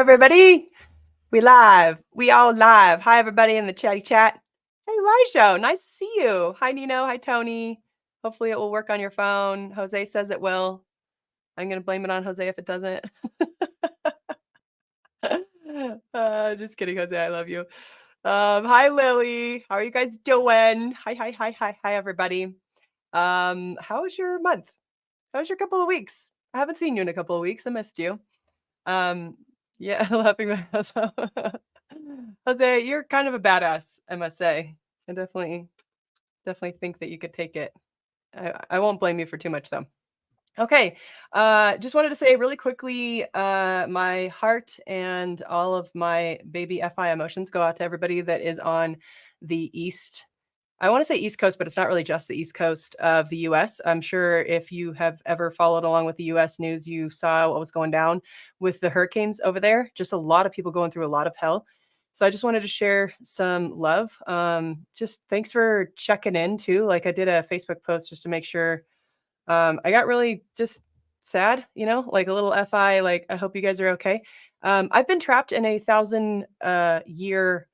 everybody. We live. We all live. Hi, everybody in the chatty chat. Hey, Lisho. Nice to see you. Hi, Nino. Hi, Tony. Hopefully it will work on your phone. Jose says it will. I'm going to blame it on Jose if it doesn't. Just kidding, Jose. I love you. Hi, Lily. How are you guys doing? Hi, everybody. How was your month? How was your couple of weeks? I haven't seen you in a couple of weeks. I missed you. Yeah, laughing my ass off. Jose, you're kind of a badass, I must say. I definitely think that you could take it. I won't blame you for too much though. Okay, just wanted to say really quickly, my heart and all of my baby FI emotions go out to everybody that is on the East. I want to say East Coast, but it's not really just the East Coast of the US. I'm sure if you have ever followed along with the US news, you saw what was going down with the hurricanes over there. Just a lot of people going through a lot of hell. So I just wanted to share some love. Just thanks for checking in too. Like I did a Facebook post just to make sure. I got really just sad, like a little FI, like I hope you guys are okay. I've been trapped in a 1,000 year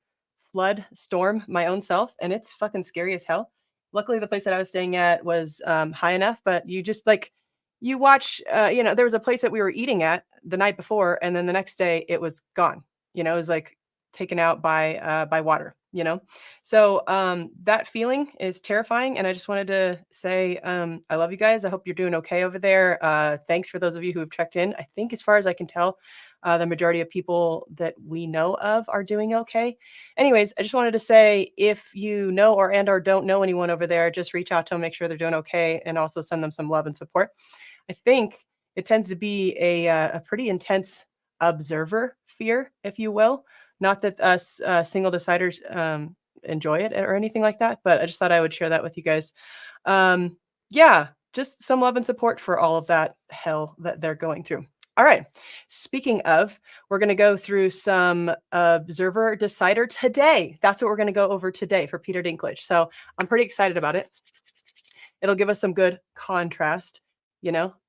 flood storm my own self, and it's fucking scary as hell. Luckily, the place that I was staying at was high enough, but you just like you watch. There was a place that we were eating at the night before, and then the next day it was gone. It was like taken out by water. So that feeling is terrifying, and I just wanted to say I love you guys. I hope you're doing okay over there. Thanks for those of you who have checked in. I think, as far as I can tell, the majority of people that we know of are doing okay. Anyways, I just wanted to say, if you know or don't know anyone over there, just reach out to them, make sure they're doing okay, and also send them some love and support. I think it tends to be a pretty intense observer fear, if you will. Not that us single deciders enjoy it or anything like that, but I just thought I would share that with you guys. Yeah, just some love and support for all of that hell that they're going through. All right. Speaking of, we're going to go through some observer decider today. That's what we're going to go over today for Peter Dinklage. So I'm pretty excited about it. It'll give us some good contrast.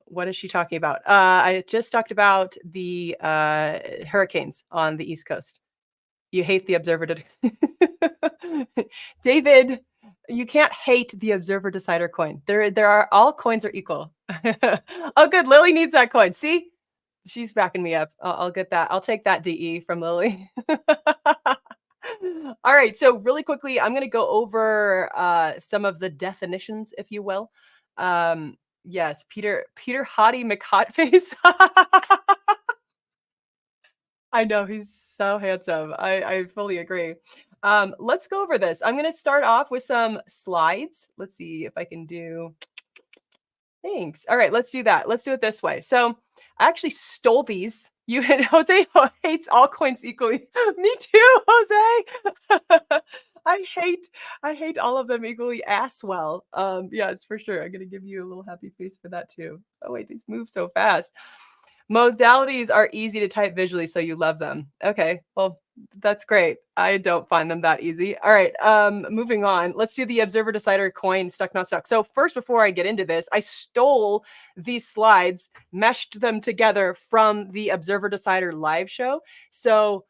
What is she talking about? I just talked about the hurricanes on the East Coast. You hate the observer. David, you can't hate the observer decider coin. There are all coins are equal. Oh, good. Lily needs that coin. See, she's backing me up. I'll get that. I'll take that DE from Lily. All right. So really quickly, I'm going to go over some of the definitions, if you will. Yes, Peter Hottie McHotface. I know, he's so handsome. I fully agree. Let's go over this. I'm going to start off with some slides. Let's see if I can do. Thanks. All right, let's do that. Let's do it this way. So I actually stole these. Jose hates all coins equally. Me too, Jose. I hate all of them equally as well. Yes, for sure. I'm gonna give you a little happy face for that too. Oh wait, these move so fast. Modalities are easy to type visually, so you love them. Okay, well, that's great. I don't find them that easy. All right, moving on. Let's do the Observer Decider coin stuck, not stuck. So first, before I get into this, I stole these slides, meshed them together from the Observer Decider live show. So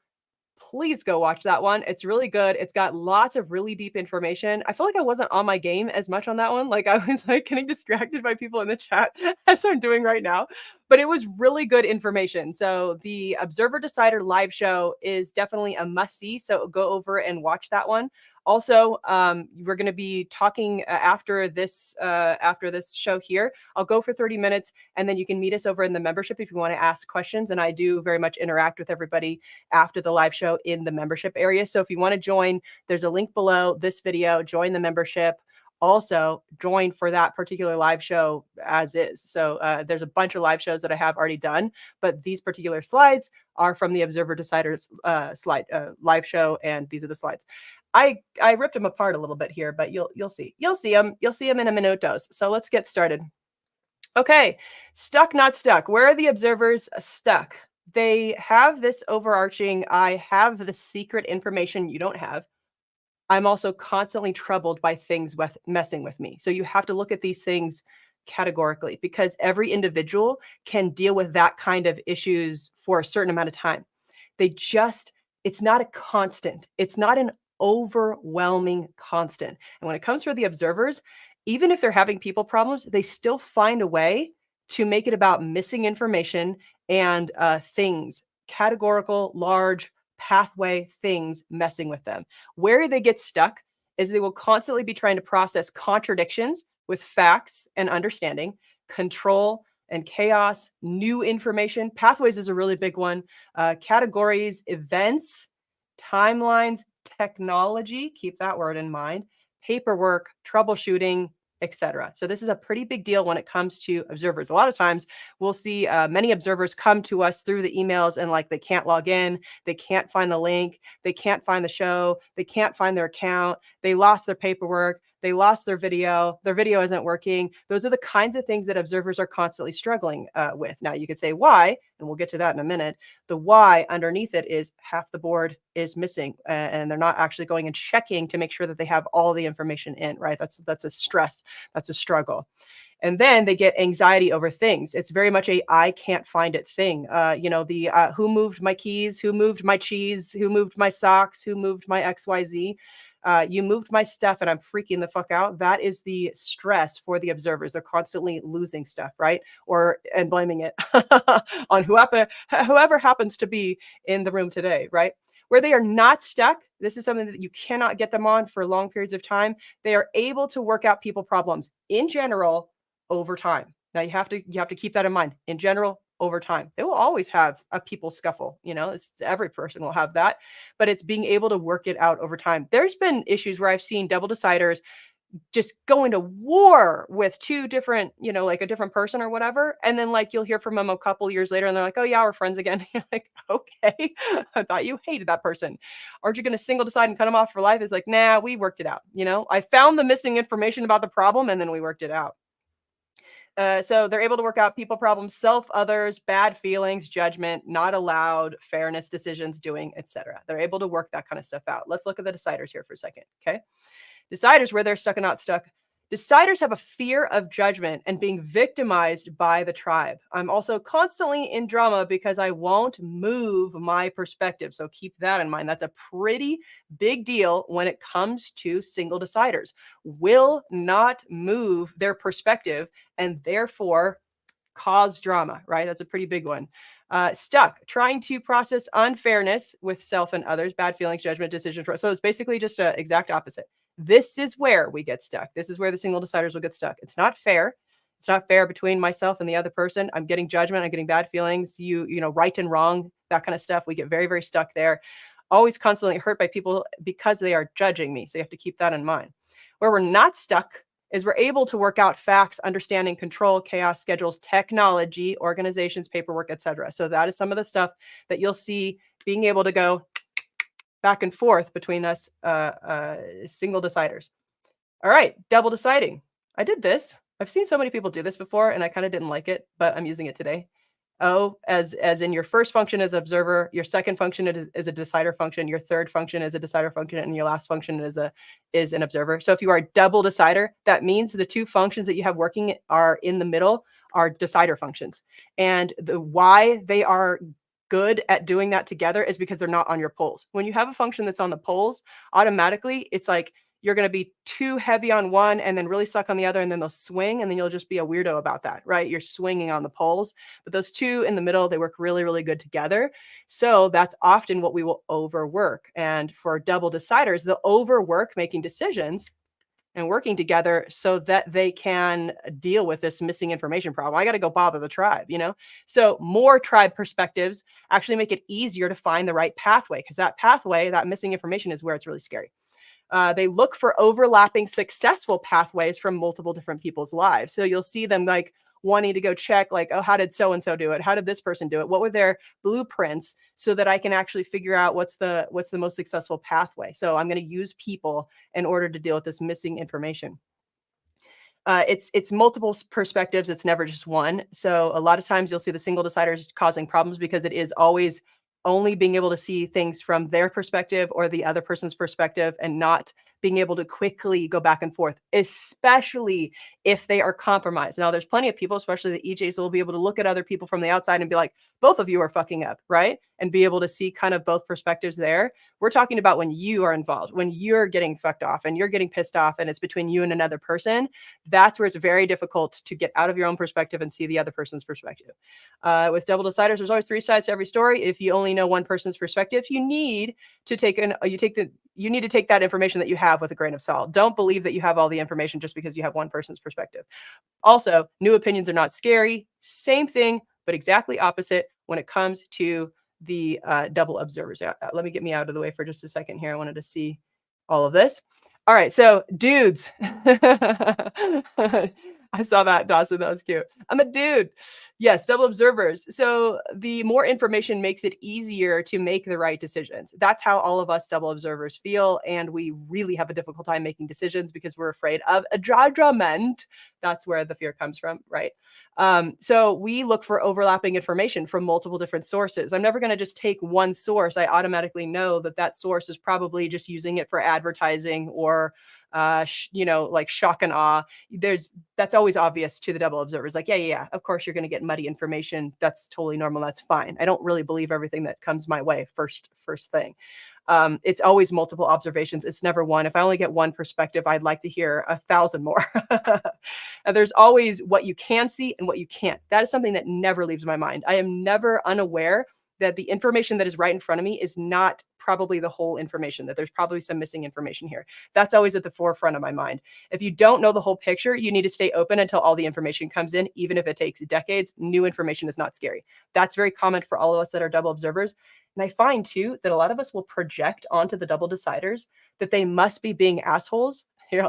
please go watch that one. It's really good. It's got lots of really deep information. I feel like I wasn't on my game as much on that one. Like I was like getting distracted by people in the chat as I'm doing right now, but it was really good information. So the Observer Decider live show is definitely a must see. So go over and watch that one. Also, we're going to be talking after this show here. I'll go for 30 minutes, and then you can meet us over in the membership if you want to ask questions. And I do very much interact with everybody after the live show in the membership area. So if you want to join, there's a link below this video. Join the membership. Also, join for that particular live show as is. So there's a bunch of live shows that I have already done, but these particular slides are from the Observer Deciders live show, and these are the slides. I ripped them apart a little bit here, but you'll see them in a minutos. So let's get started. Okay, stuck, not stuck. Where are the observers stuck? They have this overarching, I have the secret information you don't have. I'm also constantly troubled by things messing with me. So you have to look at these things categorically, because every individual can deal with that kind of issues for a certain amount of time. They just, it's not a constant. It's not an overwhelming constant. And when it comes for the observers, even if they're having people problems, they still find a way to make it about missing information and things, categorical, large pathway things messing with them. Where they get stuck is they will constantly be trying to process contradictions with facts and understanding, control and chaos, new information. Pathways is a really big one. Categories, events, timelines, technology, keep that word in mind, paperwork, troubleshooting, etc. So this is a pretty big deal when it comes to observers. A lot of times we'll see many observers come to us through the emails and like they can't log in, they can't find the link, they can't find the show, they can't find their account, they lost their paperwork, they lost their video isn't working. Those are the kinds of things that observers are constantly struggling with. Now you could say why, and we'll get to that in a minute. The why underneath it is half the board is missing and they're not actually going and checking to make sure that they have all the information in, right? That's a stress, that's a struggle. And then they get anxiety over things. It's very much a I can't find it thing. Who moved my keys, who moved my cheese, who moved my socks, who moved my XYZ. You moved my stuff and I'm freaking the fuck out. That is the stress for the observers. They're constantly losing stuff, right? And blaming it on whoever happens to be in the room today, right? Where they are not stuck, this is something that you cannot get them on for long periods of time. They are able to work out people problems in general over time. Now you have to keep that in mind. In general, over time, they will always have a people scuffle. Every person will have that, but it's being able to work it out over time. There's been issues where I've seen double deciders just go into war with two different, like a different person or whatever. And then like you'll hear from them a couple years later and they're like, oh yeah, we're friends again. You're like, okay, I thought you hated that person. Aren't you going to single decide and cut them off for life? It's like, nah, we worked it out. I found the missing information about the problem and then we worked it out. So they're able to work out people problems, self, others, bad feelings, judgment, not allowed, fairness, decisions, doing, etc. They're able to work that kind of stuff out. Let's look at the deciders here for a second. Okay. Deciders, where they're stuck and not stuck. Deciders have a fear of judgment and being victimized by the tribe. I'm also constantly in drama because I won't move my perspective. So keep that in mind. That's a pretty big deal when it comes to single deciders. Will not move their perspective and therefore cause drama, right? That's a pretty big one. Stuck, trying to process unfairness with self and others, bad feelings, judgment, decisions. So it's basically just an exact opposite. This is where we get stuck. This is where the single deciders will get stuck. It's not fair. It's not fair between myself and the other person. I'm getting judgment. I'm getting bad feelings. Right and wrong, that kind of stuff. We get very, very stuck there. Always constantly hurt by people because they are judging me. So you have to keep that in mind. Where we're not stuck is we're able to work out facts, understanding, control, chaos, schedules, technology, organizations, paperwork, etc. So that is some of the stuff that you'll see being able to go back and forth between us single deciders. All right, double deciding. I did this. I've seen so many people do this before and I kind of didn't like it, but I'm using it today. O as in your first function as observer, your second function is a decider function, your third function is a decider function, and your last function is an observer. So if you are a double decider, that means the two functions that you have working are in the middle are decider functions. And the why they are good at doing that together is because they're not on your poles. When you have a function that's on the poles, automatically it's like you're going to be too heavy on one and then really suck on the other, and then they'll swing, and then you'll just be a weirdo about that, right? You're swinging on the poles, but those two in the middle, they work really, really good together. So that's often what we will overwork. And for double deciders, they'll overwork making decisions and working together so that they can deal with this missing information problem. I got to go bother the tribe, So more tribe perspectives actually make it easier to find the right pathway, because that pathway, that missing information, is where it's really scary. They look for overlapping successful pathways from multiple different people's lives. So you'll see them like wanting to go check like, oh, how did so-and-so do it? How did this person do it? What were their blueprints so that I can actually figure out what's the most successful pathway? So I'm going to use people in order to deal with this missing information. It's multiple perspectives. It's never just one. So a lot of times you'll see the single deciders causing problems because it is always only being able to see things from their perspective or the other person's perspective and not being able to quickly go back and forth, especially if they are compromised. Now, there's plenty of people, especially the EJs, will be able to look at other people from the outside and be like, both of you are fucking up, right? And be able to see kind of both perspectives there. We're talking about when you are involved, when you're getting fucked off and you're getting pissed off and it's between you and another person. That's where it's very difficult to get out of your own perspective and see the other person's perspective. With double deciders, there's always three sides to every story. If you only know one person's perspective, you need to take you need to take that information that you have with a grain of salt. Don't believe that you have all the information just because you have one person's perspective. Also, new opinions are not scary. Same thing, but exactly opposite when it comes to the double observers. Let me get me out of the way for just a second here. I wanted to see all of this. All right, so dudes. I saw that, Dawson. That was cute. I'm a dude. Yes, double observers. So the more information makes it easier to make the right decisions. That's how all of us double observers feel. And we really have a difficult time making decisions because we're afraid of a judgment. That's where the fear comes from, right? So we look for overlapping information from multiple different sources. I'm never going to just take one source. I automatically know that that source is probably just using it for advertising or like shock and awe. That's always obvious to the double observers. Like, yeah, of course you're going to get muddy information. That's totally normal. That's fine. I don't really believe everything that comes my way first thing. It's always multiple observations. It's never one. If I only get one perspective, I'd like to hear 1,000 more. And there's always what you can see and what you can't. That is something that never leaves my mind. I am never unaware that the information that is right in front of me is not probably the whole information, that there's probably some missing information here. That's always at the forefront of my mind. If you don't know the whole picture, you need to stay open until all the information comes in, even if it takes decades. New information is not scary. That's very common for all of us that are double observers. And I find too that a lot of us will project onto the double deciders that they must be being assholes. Here,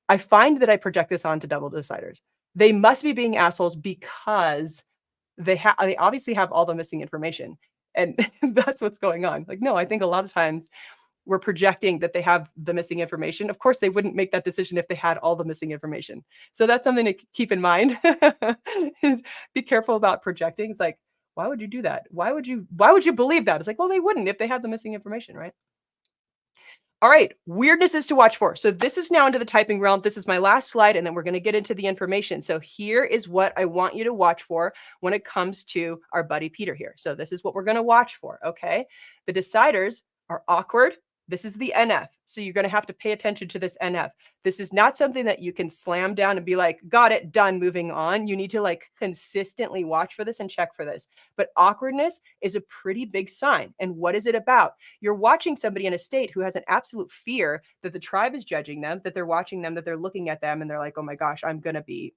I find that I project this onto double deciders. They must be being assholes because they obviously have all the missing information. And that's what's going on. Like, no, I think a lot of times we're projecting that they have the missing information. Of course, they wouldn't make that decision if they had all the missing information. So that's something to keep in mind is be careful about projecting. It's like, why would you do that? Why would you believe that? It's like, well, they wouldn't if they had the missing information, right? All right, weirdness is to watch for. So this is now into the typing realm. This is my last slide, and then we're going to get into the information. So here is what I want you to watch for when it comes to our buddy Peter here. So this is what we're going to watch for, okay? The deciders are awkward. This is the NF. So you're going to have to pay attention to this NF. This is not something that you can slam down and be like, got it, done, moving on. You need to like consistently watch for this and check for this. But awkwardness is a pretty big sign. And what is it about? You're watching somebody in a state who has an absolute fear that the tribe is judging them, that they're watching them, that they're looking at them, and they're like, oh my gosh, I'm going to be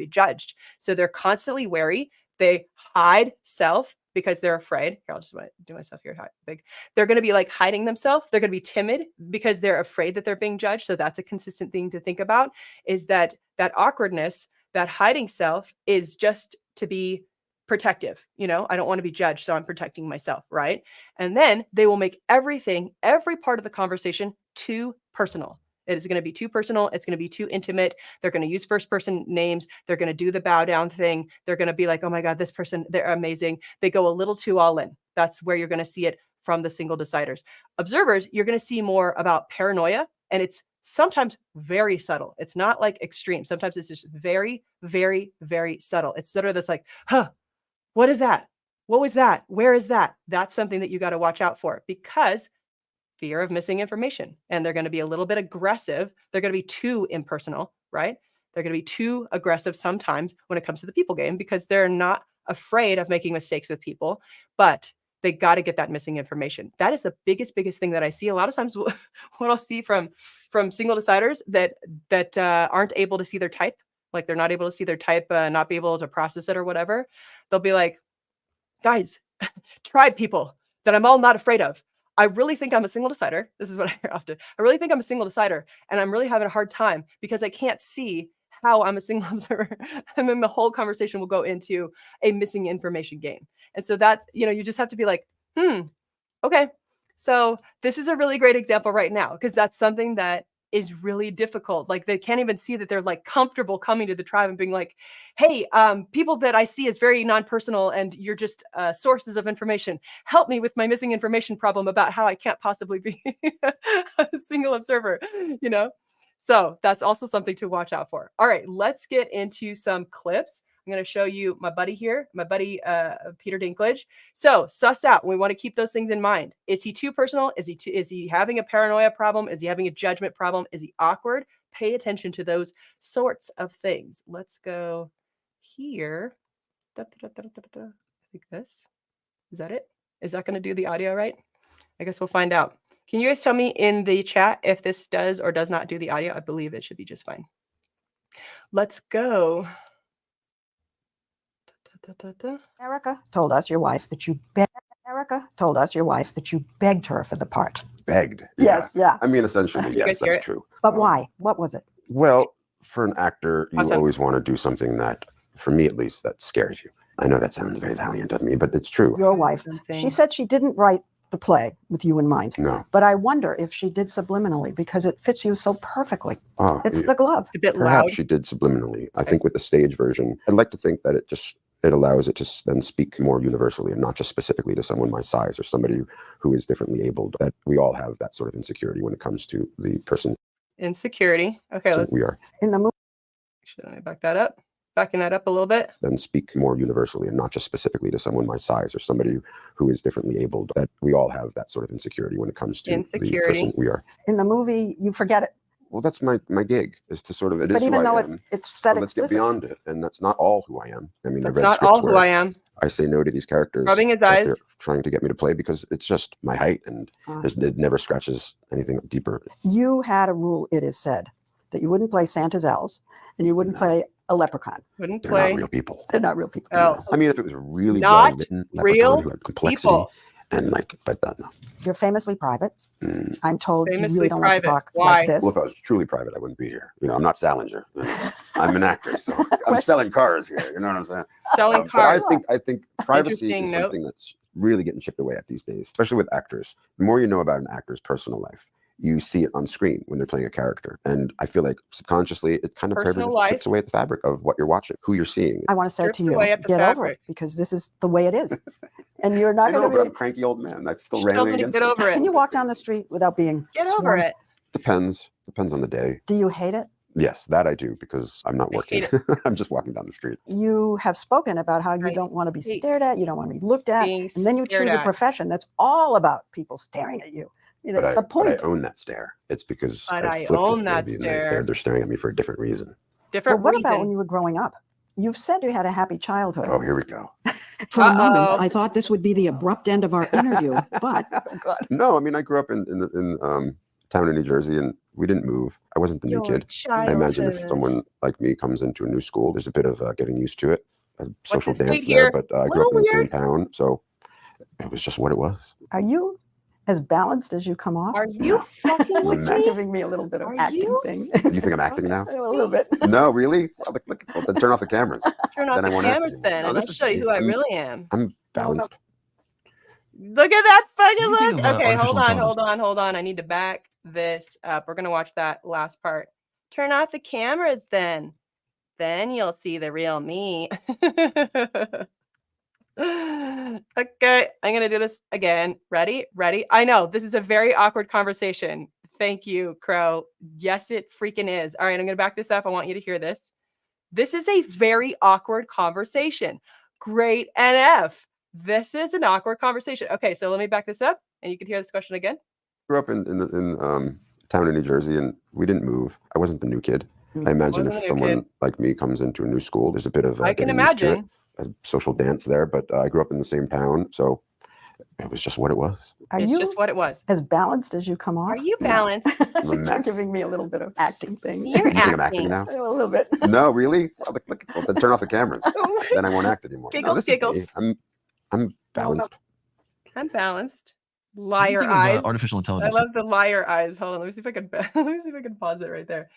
judged. So they're constantly wary. They hide self because they're afraid. Here, I'll just do myself here big. They're going to be like hiding themselves. They're going to be timid because they're afraid that they're being judged. So that's a consistent thing to think about, is that awkwardness, that hiding self is just to be protective. I don't want to be judged, so I'm protecting myself, right? And then they will make every part of the conversation too personal. It is going to be too personal. It's going to be too intimate. They're going to use first person names. They're going to do the bow down thing. They're going to be like, oh my God, this person, they're amazing. They go a little too all in. That's where you're going to see it from the single deciders. Observers, you're going to see more about paranoia, and it's sometimes very subtle. It's not like extreme. Sometimes it's just very, very, very subtle. It's sort of this like, what is that? What was that? Where is that? That's something that you got to watch out for, because fear of missing information. And they're going to be a little bit aggressive. They're going to be too impersonal, right? They're going to be too aggressive sometimes when it comes to the people game, because they're not afraid of making mistakes with people, but they got to get that missing information. That is the biggest thing that I see. A lot of times what I'll see from single deciders that aren't able to see their type, like they're not able to see their type, not be able to process it or whatever. They'll be like, guys, tribe people that I'm all not afraid of. I really think I'm a single decider. This is what I hear often. I really think I'm a single decider, and I'm really having a hard time because I can't see how I'm a single observer. And then the whole conversation will go into a missing information game. And so that's, you just have to be like, okay. So this is a really great example right now, because that's something that is really difficult. Like they can't even see that they're like comfortable coming to the tribe and being like, hey, people that I see as very non-personal and you're just sources of information. Help me with my missing information problem about how I can't possibly be a single observer, So that's also something to watch out for. All right, let's get into some clips. I'm going to show you my buddy here, my buddy Peter Dinklage. So suss out. We want to keep those things in mind. Is he too personal? Is he having a paranoia problem? Is he having a judgment problem? Is he awkward? Pay attention to those sorts of things. Let's go here. I think this. Is that it? Is that going to do the audio right? I guess we'll find out. Can you guys tell me in the chat if this does or does not do the audio? I believe it should be just fine. Let's go. Erica told us your wife that you begged. Erica told us your wife that you begged her for the part. Begged. Yes, yeah. I mean, essentially, You yes, guys hear that's it? true. But why? What was it? Well, for an actor, you Awesome. always want to do something that, for me at least, that scares you. I know that sounds very valiant of me, but it's true. Your wife. Something. She said she didn't write the play with you in mind. No. But I wonder if she did subliminally because it fits you so perfectly. Oh, It's the glove. It's a bit perhaps loud. she did subliminally. I think with the stage version, I'd like to think that it allows it to then speak more universally and not just specifically to someone my size or somebody who is differently abled. That we all have that sort of insecurity when it comes to the person Insecurity. Okay, let's we are. In the movie, let me back that up. Backing that up a little bit. Then speak more universally and not just specifically to someone my size or somebody who is differently abled. That we all have that sort of insecurity when it comes to the Insecurity. person we are. in the movie, you forget it. Well, that's my gig, is to sort of, it But is who even though I am. it's said But let's get explicit. beyond it. And that's not all who I am. I mean, That's I read not scripts all who where I am. I say no to these characters. Rubbing his that eyes. they're trying to get me to play because it's just my height and it never scratches anything deeper. You had a rule, it is said, that you wouldn't play Santa's elves and you wouldn't play a leprechaun. Wouldn't They're play. not real people. They're not real people. Oh. I mean, if it was a really Not well-written real leprechaun who had complexity people. and but that, no. You're famously private. Mm. I'm told Famously you really don't private. want to talk Why? like this. Well, if I was truly private, I wouldn't be here. I'm not Salinger. I'm an actor, so I'm selling cars here. You know what I'm saying? Selling But cars. I think privacy Interesting is note. something that's really getting chipped away at these days, especially with actors. The more you know about an actor's personal life, you see it on screen when they're playing a character. And I feel like subconsciously, it kind of Personal life. chips away at the fabric of what you're watching, who you're seeing. I want to say Strips to you, away at the get over fabric. it because this is the way it is. And you're I not know, going but I'm to a cranky old man. That's still She tells railing me to against get it. over be. Can it. you walk down the street without being Get over swarmed? it. Depends on the day. Do you hate it? Yes, that I do because I'm not I working. hate I'm just walking down the street. You have spoken about how you I don't want to be hate stared at, you don't want to be looked at, being and then you stared choose a at. profession that's all about people staring at you. You know, But it's the I point. own that stare. It's because But I flipped own it, that maybe, and stare. they're staring at me for a different reason. Well, Different what reason. about when you were growing up? You've said you had a happy childhood. Oh, here we go. For a moment, Uh-oh. I thought this would be the abrupt end of our interview, but Oh, God. No, I mean, I grew up in town in New Jersey, and we didn't move. I wasn't the new Your kid. I imagine if childhood. someone like me comes into a new school, there's a bit of getting used to it, a social this tweet dance here? there. But I grew Little up in the same weird. town, so it was just what it was. Are you as balanced as you come off? Are you No. fucking with Mess. You're me? giving me a little bit of Are acting you? thing. You think I'm acting now? A little bit. No, really? Well, well, then turn off the cameras. Turn off Then I the won't act cameras anymore. then, No, and this I'll is show you me. who I really am. I'm balanced. Look at that fucking What do you look. think of, Okay, hold artificial on, intelligence? hold on. I need to back this up. We're gonna watch that last part. Turn off the cameras then. Then you'll see the real me. Okay, I'm gonna do this again. Ready? I know this is a very awkward conversation. Thank you, Crow. Yes, it freaking is. All right, I'm gonna back this up. I want you to hear this. This is a very awkward conversation. Great NF. This is an awkward conversation. Okay, so let me back this up, and you can hear this question again. Grew up in town in New Jersey, and we didn't move. I wasn't the new kid. I imagine Wasn't if the new someone kid. like me comes into a new school, there's a bit of I can getting used to it, imagine. a social dance there. But I grew up in the same town, so it was just what it was. Are It's you just what it was. as balanced as you come off? Are you No. balanced? I'm a You're mess. giving me a little bit of acting thing. You're You think I'm acting. acting now? A little bit. No, really? Well, well, then turn off the cameras. Then I won't act anymore. No, Giggles, this is me. giggles. I'm balanced. I'm balanced. What do you Liar think of, eyes. artificial I intelligence? love the liar eyes. Hold on, let me see if I can let me see if I can pause it right there.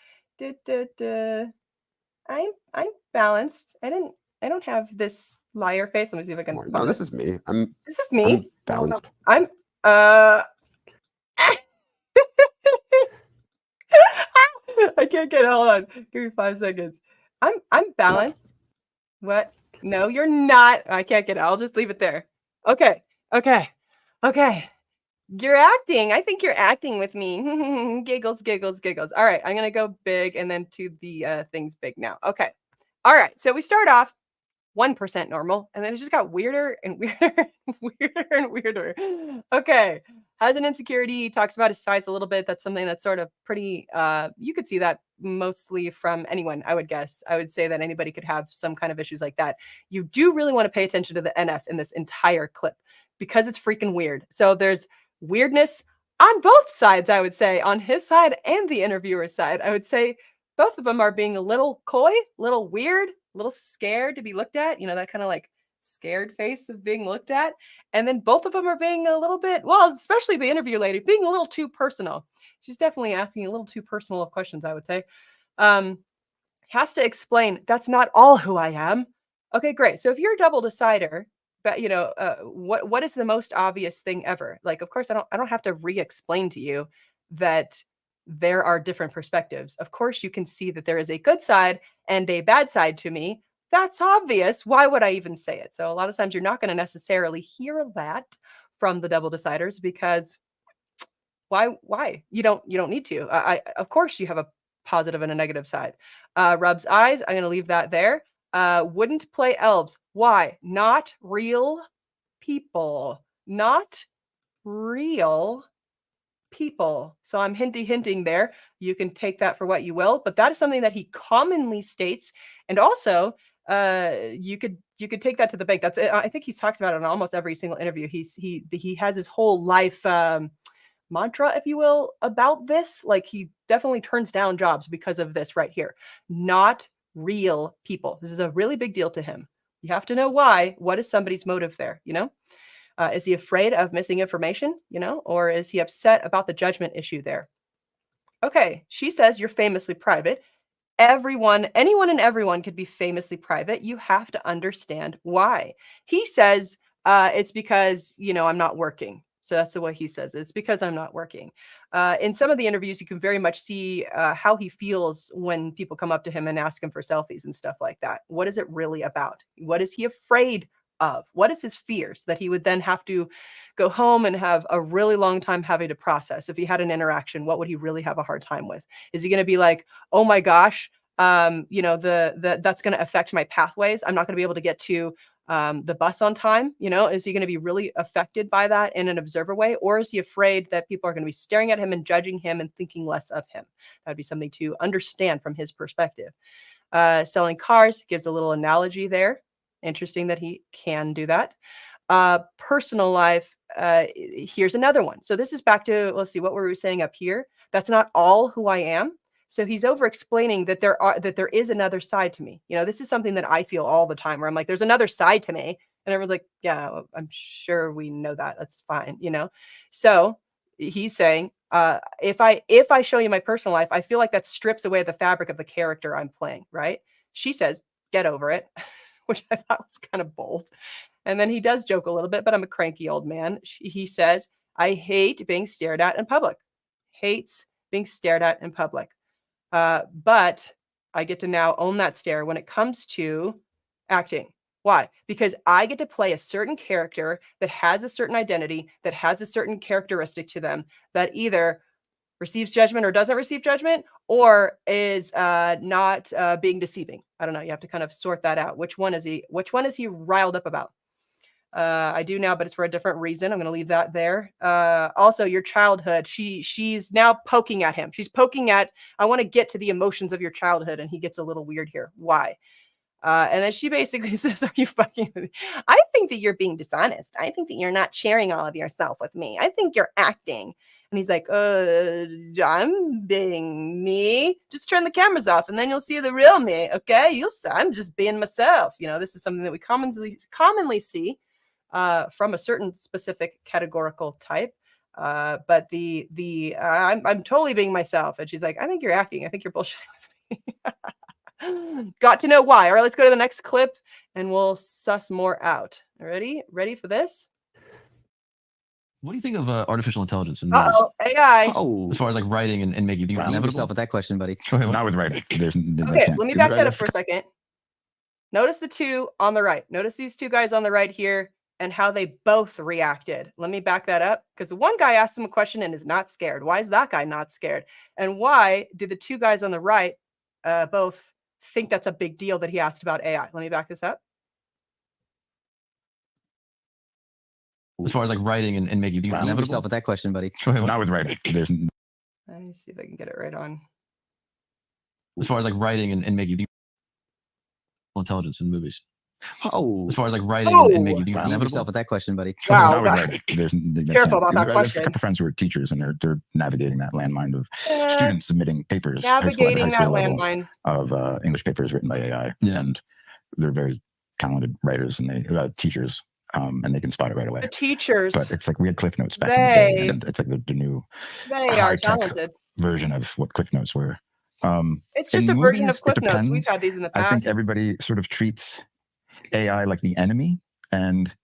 I'm balanced. I don't have this liar face. Let me see if I can No, pause this it. is me. This is me. I'm balanced. I'm I can't get it. Hold on. Give me 5 seconds. I'm balanced. What? No, you're not. I can't get it. I'll just leave it there. Okay. You're acting. I think you're acting with me. Giggles. All right. I'm gonna go big and then to the things big now. Okay. All right. So we start off. 1% normal. And then it just got weirder and weirder and weirder and weirder. Okay. Has an insecurity, talks about his size a little bit. That's something that's sort of pretty, you could see that mostly from anyone, I would guess. I would say that anybody could have some kind of issues like that. You do really want to pay attention to the NF in this entire clip because it's freaking weird. So there's weirdness on both sides, I would say, on his side and the interviewer's side. I would say both of them are being a little coy, a little weird, a little scared to be looked at. You know, that kind of like scared face of being looked at. And then both of them are being a little bit, well, especially the interview lady, being a little too personal. She's definitely asking a little too personal of questions, I would say. Has to explain, that's not all who I am. Okay, great. So if you're a double decider, but what is the most obvious thing ever? Like, of course, I don't have to re-explain to you that there are different perspectives. Of course, you can see that there is a good side and a bad side to me. That's obvious. Why would I even say it? So a lot of times you're not going to necessarily hear that from the double deciders because why? You don't need to. Of course you have a positive and a negative side. Rub's eyes, I'm going to leave that there. Wouldn't play elves. Why? Not real people. Not real people. So I'm hinting there. You can take that for what you will, but that is something that he commonly states. And also, you could take that to the bank. That's I think he talks about it in almost every single interview. He has his whole life mantra, if you will, about this. Like, he definitely turns down jobs because of this right here. Not real people. This is a really big deal to him. You have to know why. What is somebody's motive there? Is he afraid of missing information? Or is he upset about the judgment issue there? Okay, she says you're famously private. Anyone and everyone could be famously private. You have to understand why. He says it's because, I'm not working. So that's the way he says it. It's because I'm not working. In some of the interviews, you can very much see how he feels when people come up to him and ask him for selfies and stuff like that. What is it really about? What is he afraid of? What is his fears that he would then have to go home and have a really long time having to process? If he had an interaction, what would he really have a hard time with? Is he going to be like, oh my gosh, that's going to affect my pathways. I'm not going to be able to get to the bus on time. Is he going to be really affected by that in an observer way? Or is he afraid that people are going to be staring at him and judging him and thinking less of him? That'd be something to understand from his perspective. Selling cars, gives a little analogy there. Interesting that he can do that. Personal life, here's another one. So this is back to, let's see, what were we saying up here? That's not all who I am. So he's over explaining that there is another side to me. This is something that I feel all the time where I'm like, there's another side to me. And everyone's like, yeah, well, I'm sure we know that. That's fine. So he's saying, if I show you my personal life, I feel like that strips away the fabric of the character I'm playing. Right. She says, get over it, which I thought was kind of bold. And then he does joke a little bit, but I'm a cranky old man. He says, I hate being stared at in public. Hates being stared at in public. But I get to now own that stare when it comes to acting. Why? Because I get to play a certain character that has a certain identity, that has a certain characteristic to them, that either receives judgment or doesn't receive judgment, or is not being deceiving. I don't know. You have to kind of sort that out. Which one is he riled up about? I do now, but it's for a different reason. I'm going to leave that there. Also, your childhood. She's now poking at him. She's poking at, I want to get to the emotions of your childhood. And he gets a little weird here. Why? And then she basically says, are you fucking with me? I think that you're being dishonest. I think that you're not sharing all of yourself with me. I think you're acting. And he's like, I'm being me. Just turn the cameras off and then you'll see the real me. Okay. I'm just being myself. This is something that we commonly see from a certain specific categorical type. But I'm totally being myself. And she's like, I think you're acting. I think you're bullshitting with me. Got to know why. All right, let's go to the next clip and we'll suss more out. Ready for this? What do you think of artificial intelligence in movies? AI. As far as like writing and making things Ground inevitable? yourself with that question, buddy. Not with writing. Okay, let me back that up for a second. Notice the two on the right. Notice these two guys on the right here and how they both reacted. Let me back that up because the one guy asked him a question and is not scared. Why is that guy not scared? And why do the two guys on the right both think that's a big deal that he asked about AI? Let me back this up. As far as like writing and making, you think it's Wow. inevitable? yourself with that question, buddy. Not with writing. There's Let me see if I can get it right on. As far as like writing and making, you think intelligence in movies. Oh, As far as like writing and making, you think it's you inevitable? yourself with that question, buddy. Wow, not with that- writing. There's Careful about that I have question. a couple friends who are teachers, and they're navigating that landmine of Eh, students submitting papers, high school navigating that level, landmine. of English papers written by AI, Yeah. and they're very talented writers and they teachers, and they can spot it right away. The teachers, But it's like we had Cliff Notes back in the day, They- and it's like the new they are high-tech talented. version of what Cliff Notes were. It's in just a version movies, of Cliff it Notes. We've depends. had these in the I think past. everybody sort of treats AI like the enemy, and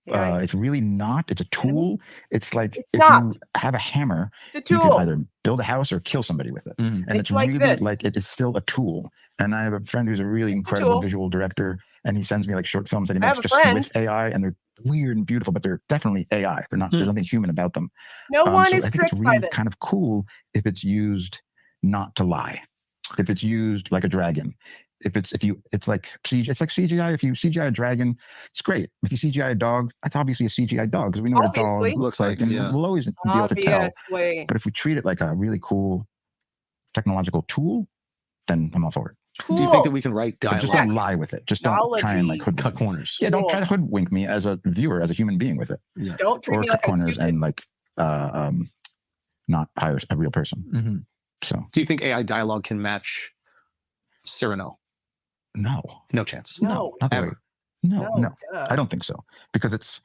Yeah, it's really not. It's a tool. It's like It's if not. you have a hammer, it's a you can tool. either build a house or kill somebody with it. Mhm. And It's it's like really this. like it is still a tool. And I have a friend who's a really It's a incredible tool. visual director, and he sends me like short films that he I have makes a just friend. with AI, and they're weird and beautiful, but they're definitely AI. They're not. There's nothing human about them. No one So is I think it's tricked by really this. kind of cool if it's used not to lie. If it's used like a dragon. It's like CGI. If you CGI a dragon, it's great. If you CGI a dog, that's obviously a CGI dog because we know what a Obviously. dog looks like, and Yeah. we'll always be able to tell. Obviously. But if we treat it like a really cool technological tool, then I'm all for it. Cool. Do you think that we can write But dialogue? just don't lie with it. Just don't try and like Technology. Cut hoodwink. corners. Yeah, don't Cool. try to hoodwink me as a viewer, as a human being with it, Don't treat or me cut like I'm corners stupid. and like not hire a real person. Mm-hmm. So Do you think AI dialogue can match Cyrano? no, No chance. No. not the way. Ever. No, duh. I don't think so, because it's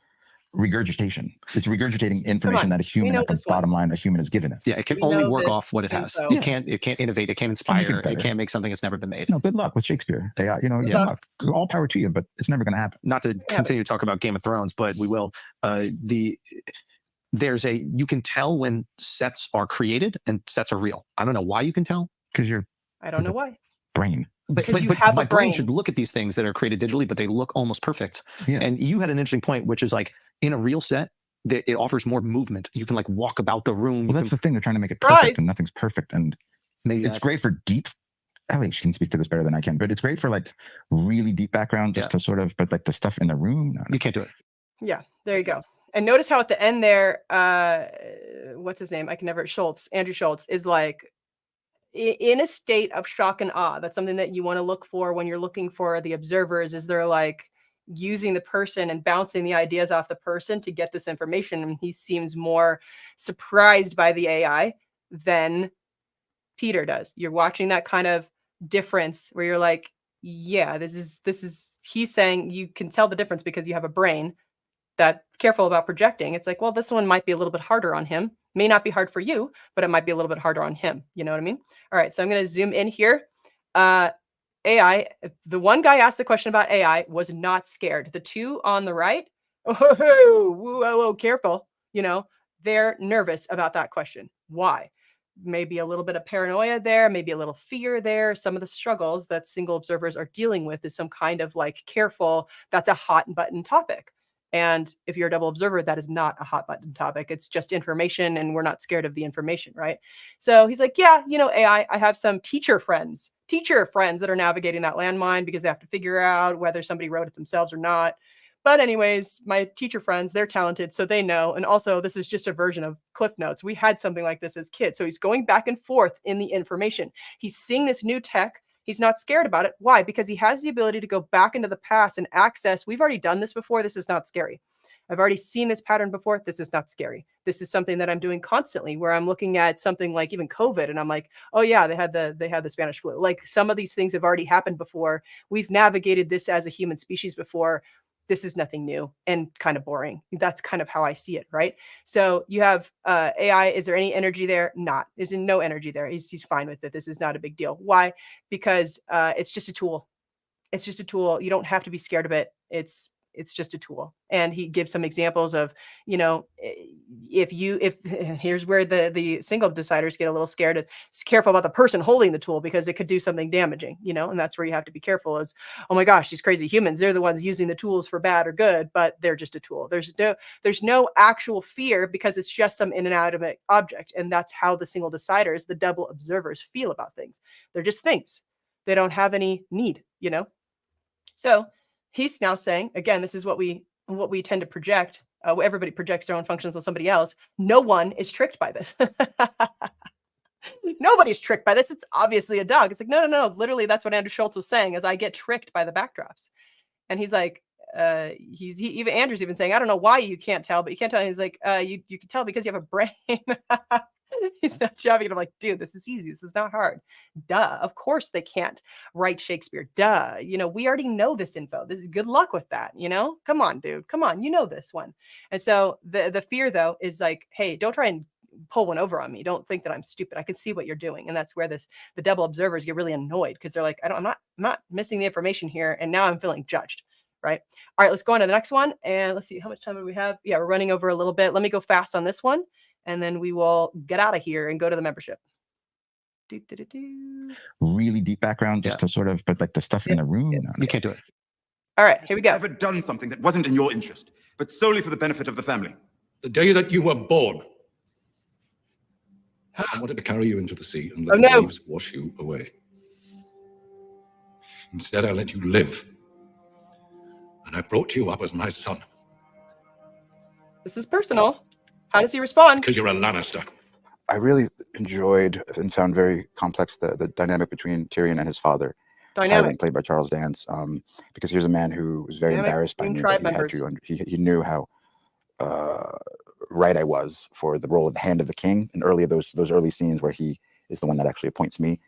regurgitation. It's regurgitating information that a human know at the this one. bottom line a human is given it. Yeah, it can We only know work this off what it has. info. It can't innovate, it can't make inspire, it better. it can't make something that's never been made. No, good luck with Shakespeare. AI, good Yeah. luck. All power to you, but it's never going to happen. Not to continue to talk about Game of Thrones, but we will. You can tell when sets are created and sets are real. I don't know why you can tell. Because your I don't know why. brain. Because you have a my brain brain. should look at these things that are created digitally, but they look almost perfect. Yeah. And you had an interesting point, which is like in a real set, it offers more movement. You can like walk about the room. Well, you that's can, the thing. They're trying to make it Surprise! perfect, and nothing's perfect. And maybe it's great for deep. Alex can speak to this better than I can, but it's great for like really deep background, just to sort of. But like the stuff in the room, no. you can't do it. Yeah, there you go. And notice how at the end there, what's his name? I can never. Andrew Schultz is like in a state of shock and awe. That's something that you want to look for when you're looking for the observers. Is they're like using the person and bouncing the ideas off the person to get this information. And he seems more surprised by the AI than Peter does. You're watching that kind of difference where you're like, yeah, this is he's saying you can tell the difference because you have a brain that careful about projecting. It's like, well, this one might be a little bit harder on him. May not be hard for you, but it might be a little bit harder on him. You know what I mean? All right, so I'm going to zoom in here. AI, the one guy asked the question about AI was not scared. The two on the right, whoa, careful. They're nervous about that question. Why? Maybe a little bit of paranoia there, maybe a little fear there. Some of the struggles that single observers are dealing with is some kind of like careful, that's a hot button topic. And if you're a double observer, that is not a hot button topic. It's just information, and we're not scared of the information, right? So he's like, yeah, AI, I have some teacher friends that are navigating that landmine because they have to figure out whether somebody wrote it themselves or not. But anyways, my teacher friends, they're talented, so they know. And also, this is just a version of Cliff Notes. We had something like this as kids. So he's going back and forth in the information. He's seeing this new tech. He's not scared about it. Why? Because he has the ability to go back into the past and access. We've already done this before. This is not scary. I've already seen this pattern before. This is not scary. This is something that I'm doing constantly, where I'm looking at something like even COVID, and I'm like, oh yeah, they had the Spanish flu. Like some of these things have already happened before. We've navigated this as a human species before. This is nothing new and kind of boring. That's kind of how I see it, right? So you have AI. Is there any energy there? Not. There's no energy there. He's fine with it. This is not a big deal. Why? Because it's just a tool. It's just a tool. You don't have to be scared of it. It's just a tool. And he gives some examples of, if here's where the single deciders get a little scared. It's careful about the person holding the tool because it could do something damaging, and that's where you have to be careful is, oh my gosh, these crazy humans, they're the ones using the tools for bad or good, but they're just a tool. There's no actual fear because it's just some inanimate object. And that's how the single deciders, the double observers, feel about things. They're just things. They don't have any need, So he's now saying, again, this is what we what we tend to project. Everybody projects their own functions on somebody else. No one is tricked by this. Nobody's tricked by this. It's obviously a dog. It's like, no. Literally, that's what Andrew Schultz was saying, is I get tricked by the backdrops. And he's like, even Andrew's even saying, I don't know why you can't tell, but you can't tell. He's like, you can tell because you have a brain. He's not shoving it. I'm like, dude, this is easy. This is not hard. Duh. Of course they can't write Shakespeare. Duh. We already know this info. This is good luck with that. Come on, dude. Come on. You know this one. And so the fear though is like, hey, don't try and pull one over on me. Don't think that I'm stupid. I can see what you're doing. And that's where the double observers get really annoyed, because they're like, I'm not missing the information here. And now I'm feeling judged. Right. All right, let's go on to the next one. And let's see, how much time do we have? Yeah, we're running over a little bit. Let me go fast on this one, and then we will get out of here and go to the membership. Really deep background, just to sort of, but like the stuff in the room. No, You can't do it. All right, here we go. Ever done something that wasn't in your interest, but solely for the benefit of the family? The day that you were born, I wanted to carry you into the sea and let Oh, the no. waves wash you away. Instead, I let you live. And I brought you up as my son. This is personal. How does he respond? Because you're a Lannister. I really enjoyed and found very complex the dynamic between Tyrion and his father, Dynamic. Tyrion, played by Charles Dance, because here's a man who was very Dynamic embarrassed by between me, tribe but he knew how right I was for the role of the Hand of the King, and those early scenes where he is the one that actually appoints me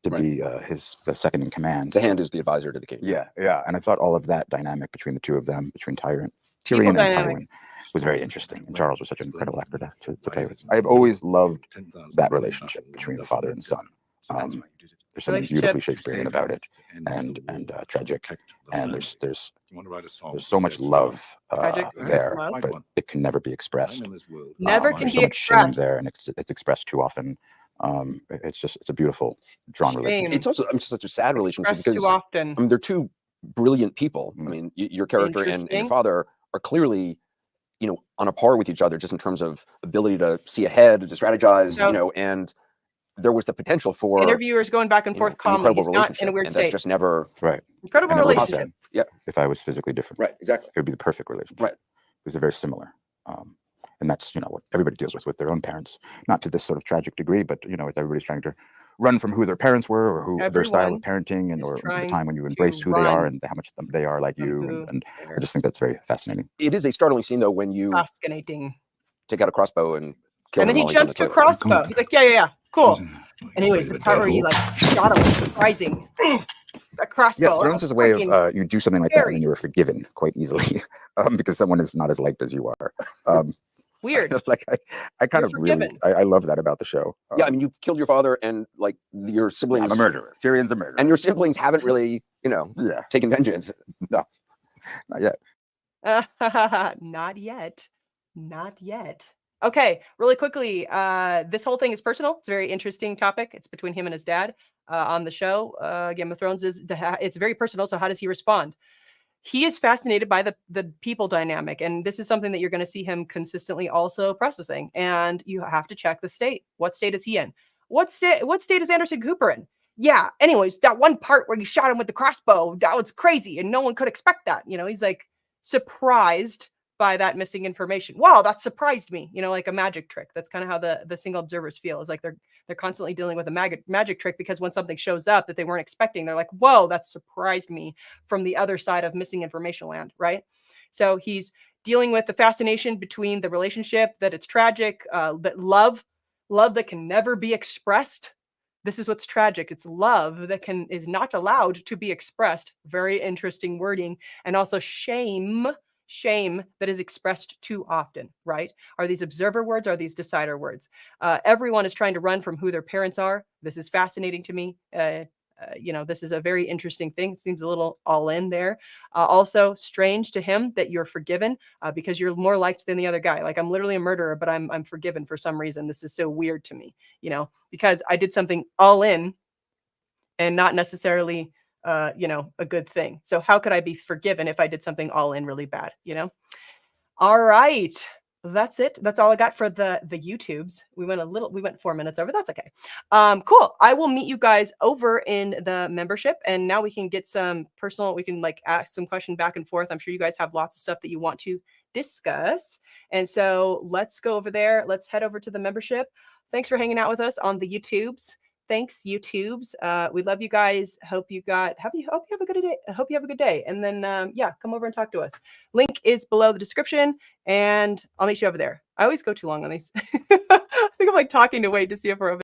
to be the second in command. The Hand is the advisor to the king. Yeah. And I thought all of that dynamic between the two of them, between Tyrion People and dynamic. Tywin, was very interesting. And Charles was such an incredible actor to play with. I've always loved that relationship between the father and son. There's something beautifully Shakespearean about it, and tragic. And there's so much love there, but it can never be expressed. Never can There's be so much shame expressed. there, and it's expressed too often. It's a beautiful drawn relationship. It's also such a sad relationship Expressed because too often. they're two brilliant people. I mean, your character and your Interesting. father are clearly, on a par with each other, just in terms of ability to see ahead, to strategize, So- and there was the potential for Interviewers going back and forth an calmly. incredible He's not relationship, in a weird and that's state. just never Right. Incredible And it would relationship. happen Yeah, if I was physically different. right, exactly. It would be the perfect relationship. Right. Because they're very similar. And that's, what everybody deals with their own parents. Not to this sort of tragic degree, but, everybody's trying to run from who their parents were, or who their style of parenting, and is or the trying time when you embrace who they are and how much they are like you. who And they I just think that's very fascinating. It is a startling scene though when you Fascinating. take out a crossbow and kill And him then he while he's on jumps the to a toilet. crossbow. He's like, yeah, cool. Anyways, the part where he like shot him was surprising. A crossbow. Yeah, Thrones is a way fucking of you do something like that, and scary. then you are forgiven quite easily, because someone is not as liked as you are. Weird. Like I kind You're of really forgiven. I love that about the show. Yeah, I mean, you killed your father, and like your siblings. I'm a murderer. Tyrion's a murderer. And your siblings haven't really, yeah, taken vengeance. no, not yet. Not yet. Not yet. Okay, really quickly. This whole thing is personal. It's a very interesting topic. It's between him and his dad on the show. Game of Thrones it's very personal. So how does he respond? He is fascinated by the people dynamic, and this is something that you're going to see him consistently also processing. And you have to check the state. What state is he in? What state is Anderson Cooper in? Yeah. Anyways, that one part where you shot him with the crossbow, that was crazy, and no one could expect that. He's like surprised by that missing information. Wow, that surprised me. Like a magic trick. That's kind of how the single observers feel. Is like they're constantly dealing with a magic trick, because when something shows up that they weren't expecting, they're like, whoa, that surprised me, from the other side of missing information land, right? So he's dealing with the fascination between the relationship, that it's tragic, that love that can never be expressed. This is what's tragic. It's love that is not allowed to be expressed. Very interesting wording. And also shame that is expressed too often, right? Are these observer words? Are these decider words? Everyone is trying to run from who their parents are. This is fascinating to me. This is a very interesting thing. It seems a little all in there. Also strange to him that you're forgiven because you're more liked than the other guy. Like, I'm literally a murderer, but I'm forgiven for some reason. This is so weird to me, because I did something all in and not necessarily a good thing. So how could I be forgiven if I did something all in really bad, All right. that's it. That's all I got for the YouTubes. We went 4 minutes over. That's okay. Cool. I will meet you guys over in the membership, and now we can get some personal. We can like ask some question back and forth. I'm sure you guys have lots of stuff that you want to discuss, and so let's go over there. Let's head over to the membership. Thanks for hanging out with us on the YouTubes. Thanks, YouTubes. We love you guys. Hope you have a good day. I hope you have a good day. And then yeah, come over and talk to us. Link is below the description, and I'll meet you over there. I always go too long on these. I think I'm like talking to wait to see if we're over